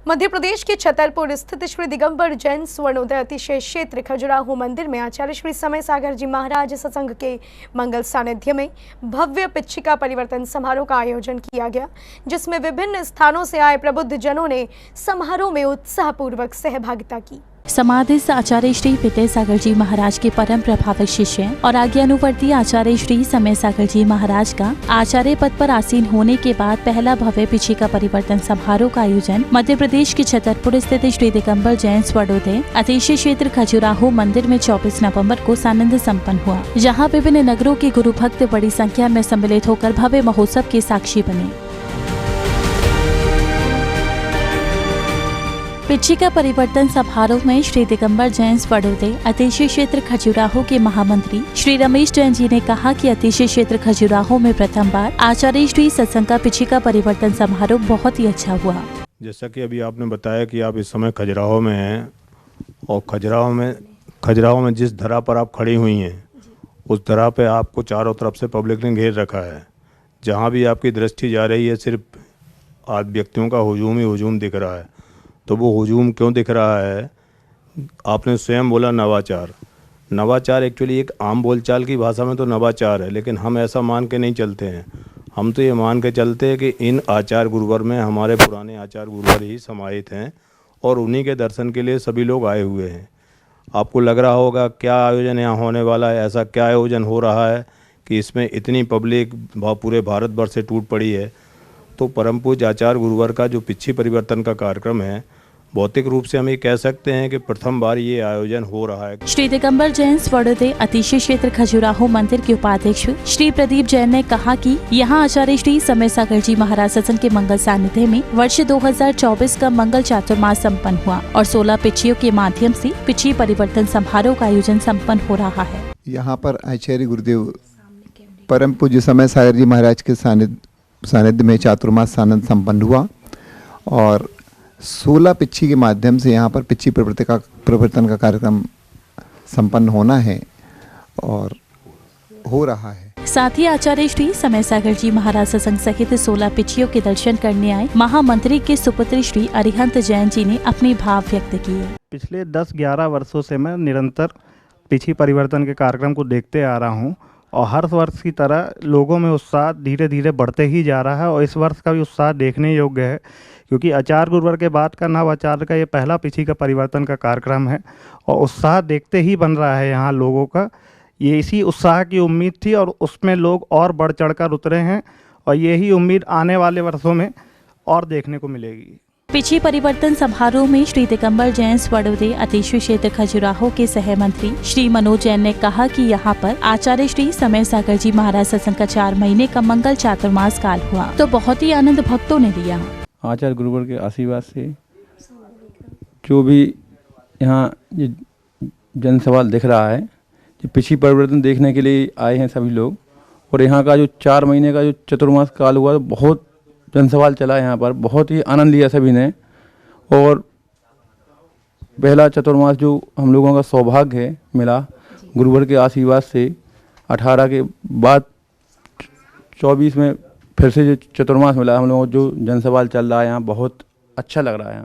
मध्य प्रदेश के छतरपुर स्थित श्री दिगंबर जैन स्वर्णोदय अतिशय क्षेत्र खजुराहो मंदिर में आचार्य श्री समय सागर जी महाराज सत्संग के मंगल सानिध्य में भव्य पिच्छिका परिवर्तन समारोह का आयोजन किया गया, जिसमें विभिन्न स्थानों से आए प्रबुद्ध जनों ने समारोह में उत्साहपूर्वक सहभागिता की। समाधिस्थ आचार्य श्री विद्या सागर जी महाराज के परम प्रभावक शिष्य और आज्ञानुवर्ती आचार्य श्री समय सागर जी महाराज का आचार्य पद पर आसीन होने के बाद पहला भव्य पिच्छिका परिवर्तन समारोह का आयोजन मध्य प्रदेश के छतरपुर स्थित श्री दिगंबर जैन स्वर्णोदय अतिशय क्षेत्र खजुराहो मंदिर में 24 नवंबर को सानंद संपन्न हुआ, जहां विभिन्न नगरों के गुरु भक्त बड़ी संख्या में सम्मिलित होकर भव्य महोत्सव के साक्षी बने। पिच्छिका परिवर्तन समारोह में श्री दिगंबर जैन स्वर्णोदय अतिशय क्षेत्र खजुराहो के महामंत्री श्री रमेश जैन जी ने कहा कि अतिशय क्षेत्र खजुराहो में प्रथम बार आचार्य श्री सत्संग का पिच्छिका परिवर्तन समारोह बहुत ही अच्छा हुआ। जैसा कि अभी आपने बताया कि आप इस समय खजुराहो में हैं और खजुराहो में जिस धरा पर आप खड़ी हुई हैं उस धरा पे आपको चारों तरफ से पब्लिक ने घेर रखा है। जहाँ भी आपकी दृष्टि जा रही है सिर्फ आज व्यक्तियों का हुजूम ही हुजूम दिख रहा है। तो वो हुजूम क्यों दिख रहा है? आपने स्वयं बोला नवाचार। नवाचार एक्चुअली एक आम बोलचाल की भाषा में तो नवाचार है, लेकिन हम ऐसा मान के नहीं चलते हैं। हम तो ये मान के चलते हैं कि इन आचार गुरुवर में हमारे पुराने आचार गुरुवर ही समाहित हैं और उन्हीं के दर्शन के लिए सभी लोग आए हुए हैं। आपको लग रहा होगा क्या आयोजन यहाँ होने वाला है, ऐसा क्या आयोजन हो रहा है कि इसमें इतनी पब्लिक पूरे भारतवर्ष से टूट पड़ी है। तो परम पूज्य आचार्य गुरुवर का जो पिच्छी परिवर्तन का कार्यक्रम है, भौतिक रूप से हम ये कह सकते हैं कि प्रथम बार ये आयोजन हो रहा है। श्री दिगंबर जैन स्वर्णोदय अतिशय क्षेत्र खजुराहो मंदिर के उपाध्यक्ष श्री प्रदीप जैन ने कहा कि यहाँ आचार्य श्री समय सागर जी महाराज सत्संग के मंगल सानिध्य में वर्ष 2024 का मंगल चातुर्मास संपन्न हुआ और 16 पिच्छियों के माध्यम से पिच्छी परिवर्तन समारोह का आयोजन संपन्न हो रहा है। यहाँ पर आचार्य गुरुदेव परम पूज्य समय सागर जी महाराज के सानिध्य में चातुर्मास सानंद संपन्न हुआ और 16 पिच्छी के माध्यम से यहाँ पर पिच्छी परिवर्तन का कार्यक्रम संपन्न होना है और हो रहा है। साथ ही आचार्य श्री समय सागर जी महाराज सत्संग सहित 16 पिच्छियों के दर्शन करने आए महामंत्री के सुपुत्र श्री अरिहंत जैन जी ने अपने भाव व्यक्त किए। पिछले 10-11 वर्षों से मैं निरंतर पिच्छी परिवर्तन के कार्यक्रम को देखते आ रहा हूँ और हर वर्ष की तरह लोगों में उत्साह धीरे धीरे बढ़ते ही जा रहा है और इस वर्ष का भी उत्साह देखने योग्य है, क्योंकि आचार्य गुरुवर के बाद का नवाचार का ये पहला पिच्छिका परिवर्तन का कार्यक्रम है और उत्साह देखते ही बन रहा है यहाँ लोगों का। ये इसी उत्साह की उम्मीद थी और उसमें लोग और बढ़ चढ़कर उतरे हैं और यही उम्मीद आने वाले वर्षों में और देखने को मिलेगी। पिच्छी परिवर्तन समारोह में श्री दिगंबर जैन स्वर्णोदय अतिशय क्षेत्र खजुराहो के सह मंत्री श्री मनोज जैन ने कहा कि यहाँ पर आचार्य श्री समय सागर जी महाराज सत्संग का 4 महीने का मंगल चातुर्मास काल हुआ तो बहुत ही आनंद भक्तों ने लिया। आचार्य गुरुवर के आशीर्वाद से जो भी यहाँ ये जन सवाल दिख रहा है, जो पिच्छी परिवर्तन देखने के लिए आए हैं सभी लोग और यहाँ का जो 4 महीने का जो चतुर्मास काल हुआ तो बहुत जन सवाल चला यहाँ पर, बहुत ही आनंद लिया सभी ने। और पहला चतुर्मास जो हम लोगों का सौभाग्य है मिला गुरुवर के आशीर्वाद से, 18 के बाद 24 में फिर से जो चतुर्मास मिला हम लोगों को, जो जन सवाल चल रहा है यहाँ बहुत अच्छा लग रहा है।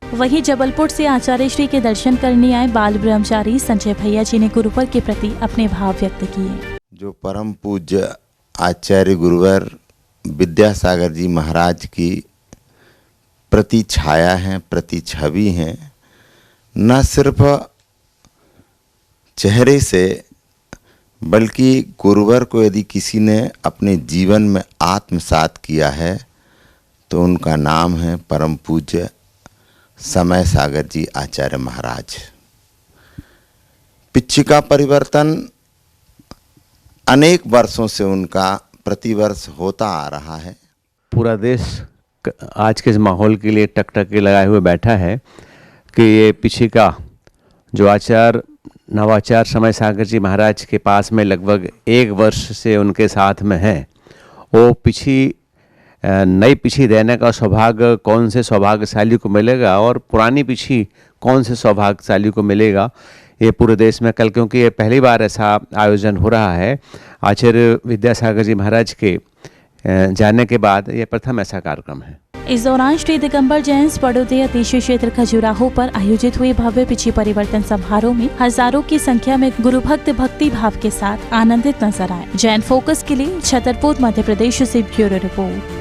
वहीं जबलपुर से आचार्य श्री के दर्शन करने आए बाल ब्रह्मचारी संजय भैया जी ने गुरुवर के प्रति अपने भाव व्यक्त किए। जो परम पूज्य आचार्य गुरुवर विद्या सागर जी महाराज की प्रति छाया हैं, प्रति छवि हैं, न सिर्फ चेहरे से बल्कि गुरुवर को यदि किसी ने अपने जीवन में आत्मसात किया है तो उनका नाम है परम पूज्य समय सागर जी आचार्य महाराज। पिच्छिका परिवर्तन अनेक वर्षों से उनका प्रतिवर्ष होता आ रहा है। पूरा देश आज के इस माहौल के लिए टकटकी लगाए हुए बैठा है कि ये पिच्छिका जो नवाचार समय सागर जी महाराज के पास में लगभग 1 वर्ष से उनके साथ में है, वो नई पिच्छी देने का सौभाग्य कौन से सौभाग्यशाली को मिलेगा और पुरानी पिच्छी कौन से सौभाग्यशाली को मिलेगा, ये पूरे देश में कल, क्योंकि ये पहली बार ऐसा आयोजन हो रहा है आचार्य विद्या सागर जी महाराज के जाने के बाद, ये प्रथम ऐसा कार्यक्रम है। इस दौरान श्री दिगंबर जैन स्वरोदय अतिशय क्षेत्र खजुराहो पर आयोजित हुए भव्य पिछी परिवर्तन समारोह में हजारों की संख्या में गुरु भक्त भक्ति भाव के साथ आनंदित नजर आए। जैन फोकस के लिए छतरपुर मध्य प्रदेश से ब्यूरो रिपोर्ट।